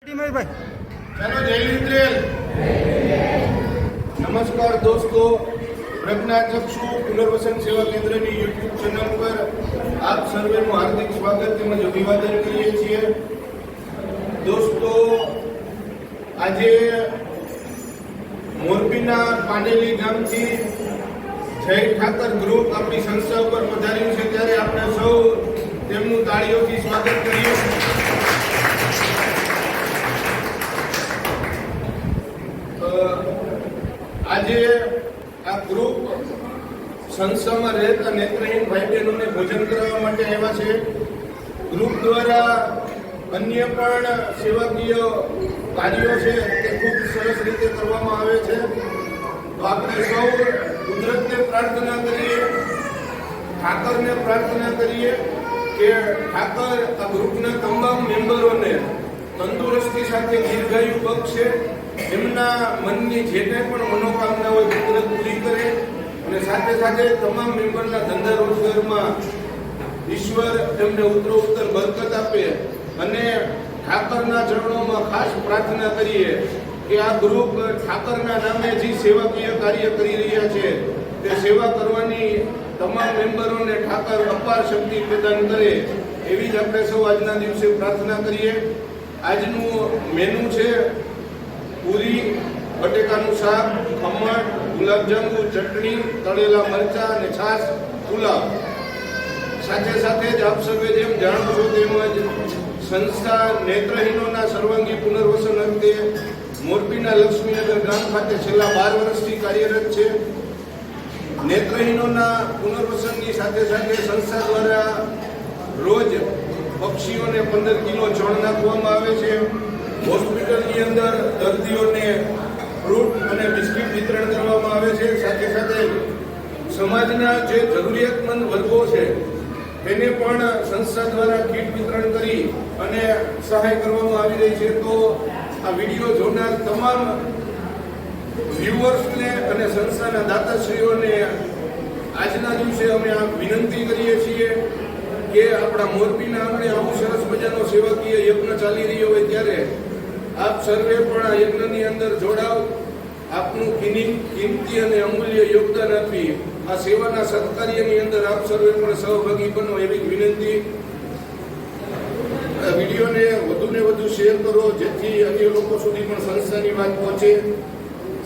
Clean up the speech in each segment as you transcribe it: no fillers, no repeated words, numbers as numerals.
चलो जय हिंद। नमस्कार दोस्तों, प्रज्ञाचक्षु पुनर्वसन सेवा केंद्र की यूट्यूब चैनल पर आप सर्वेનું हार्दिक स्वागत તેમજ અભિવાદન કરીએ છીએ। દોસ્તો, આજે મોરબીના પાંડેલી ગામથી જય ઠાકર ગ્રુપ આપણી સંસ્થા ઉપર પધાર્યું છે, ત્યારે આપણે સૌ તેમનું તાળીઓથી સ્વાગત કરીએ। આજે આ ગ્રુપ સંસ્થામાં રહેતા નેત્રહીન ભાઈ બહેનોને ભોજન કરવા માટે આવ્યા છે। ગ્રુપ દ્વારા અન્ય પણ સેવાકીય કાર્યો છે તે ખૂબ સરસ રીતે કરવામાં આવે છે। તો આપણે સૌ કુદરતને પ્રાર્થના કરીએ, ઠાકરને પ્રાર્થના કરીએ કે ઠાકર આ ગ્રુપના તમામ મેમ્બરોને તંદુરસ્તી સાથે દીર્ઘાયુ બક્ષે, એમના મનની જે કંઈ પણ મનોકામના હોય કુદરત પૂરી કરે, અને સાથે સાથે તમામ મેમ્બરના ધંધા રોજગારમાં ઈશ્વર તેમને ઉત્તરોત્તર બરકત આપે। અને ઠાકરના ચરણોમાં ખાસ પ્રાર્થના કરીએ કે આ ગ્રુપ ઠાકરના નામે જે સેવાકીય કાર્ય કરી રહ્યા છે તે સેવા કરવાની તમામ મેમ્બરોને ઠાકર અપાર શક્તિ પ્રદાન કરે, એવી જ આપણે સૌ આજના દિવસે પ્રાર્થના કરીએ। આજનું મેનુ છે પૂરી, બટેકાનું શાક, ખમણ, ગુલાબજાંબુ, ચટણી, તળેલા મરચા અને છાશ, પુલાવ। સાથે સાથે જ આપ સર્વે જેમ જાણો છો તેમજ સંસ્થા નેત્રહીનોના સર્વાંગી પુનર્વસન અર્થે મોરબીના લક્ષ્મીનગર ગામ ખાતે છેલ્લા 12 વર્ષથી કાર્યરત છે। નેત્રહીનોના પુનર્વસનની સાથે સાથે સંસ્થા દ્વારા રોજ પક્ષીઓને 15 કિલો છોડ નાખવામાં આવે છે। હોસ્પિટલની અંદર દર્દીઓને ફ્રૂટ અને બિસ્કિટ વિતરણ કરવામાં આવે છે। સાથે સાથે સમાજના જે જરૂરિયાતમંદ વર્ગો છે તેને પણ સંસ્થા દ્વારા કીટ વિતરણ કરી અને સહાય કરવામાં આવી રહી છે। તો આ વિડીયો જોનાર તમામ વ્યુઅર્સને અને સંસ્થાના દાતાશ્રીઓને આજના દિવસે અમે આ વિનંતી કરીએ છીએ કે આપણા મોરબીના આંગણે આવું સરસ મજાનો સેવાકીય યજ્ઞ ચાલી રહ્યો હોય ત્યારે આપ સર્વે પણ આ યજ્ઞની અંદર જોડાવ, આપનું કિંમતી અને અમૂલ્ય યોગદાન આપી આ સેવાના સત્કાર્યની અંદર આપ સર્વે પણ સહભાગી બનો, એવી વિનંતી। વિડીયોને વધુને વધુ શેર કરો જેથી અન્ય લોકો સુધી પણ સંસ્થાની વાત પહોંચે।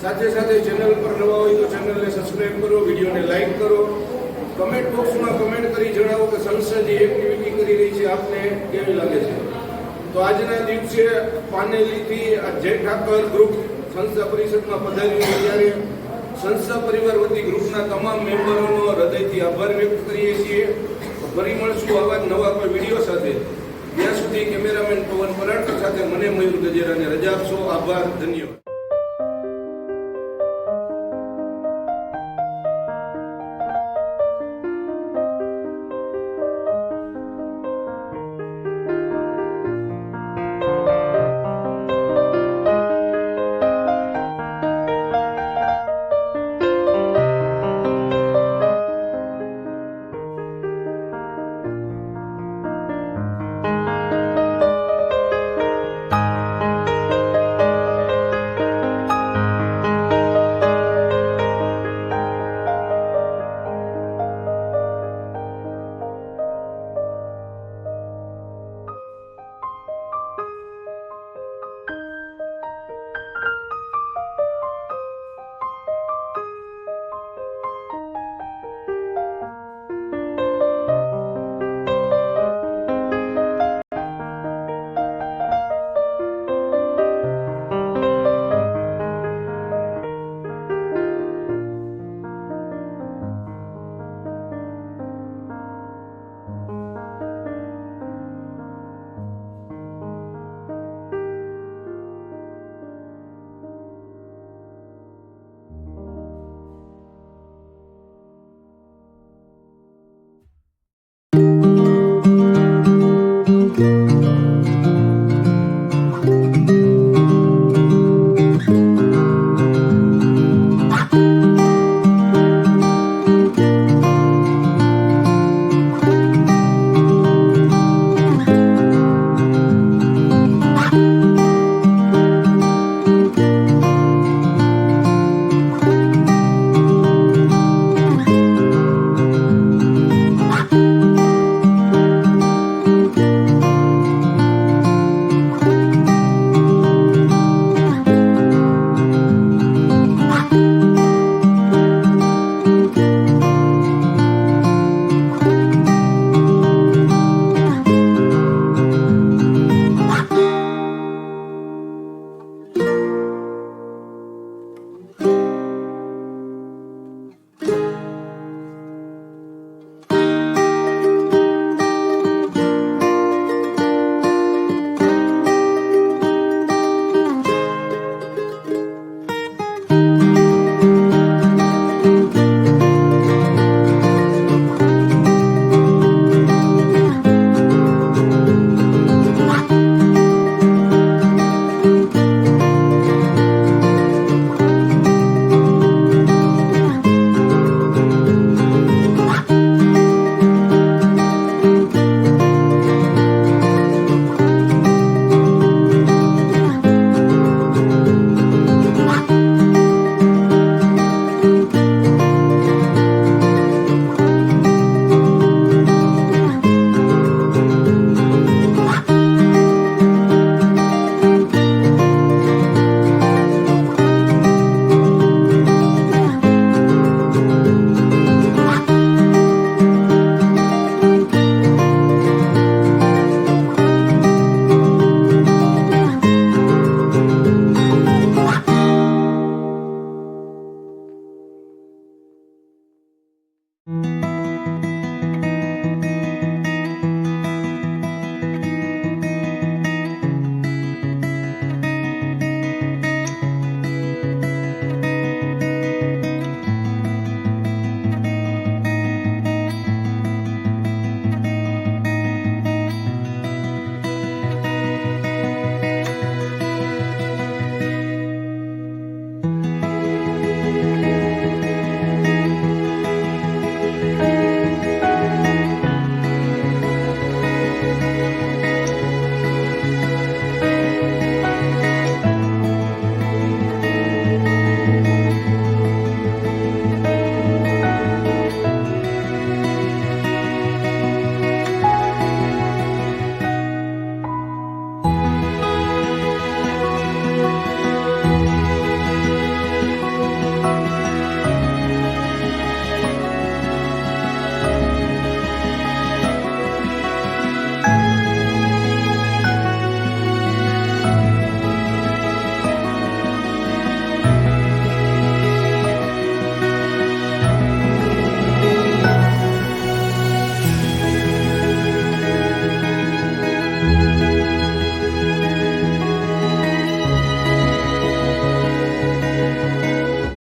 સાથે સાથે ચેનલ પર નવા હોય તો ચેનલને સબસ્ક્રાઇબ કરો, વિડીયોને લાઈક કરો, કમેન્ટ બોક્સમાં કમેન્ટ કરી જણાવો કે સંસ્થા જે એક્ટિવિટી કરી રહી છે આપને કેવી લાગે છે। તો આજના દિવસે પાનેલીથી આ જય ઠાકર ગ્રુપ સંસ્થા પરિષદમાં પધાર્યું છે, ત્યારે સંસ્થા પરિવાર વતી ગ્રુપના તમામ મેમ્બરોનો હૃદયથી આભાર વ્યક્ત કરીએ છીએ। ફરી મળશું આવા જ નવા કોઈ વિડીયો સાથે। ત્યાં સુધી કેમેરામેન પવન પરાણકર સાથે મને મયુર ગજેરાને રજા આપશો। આભાર, ધન્યવાદ।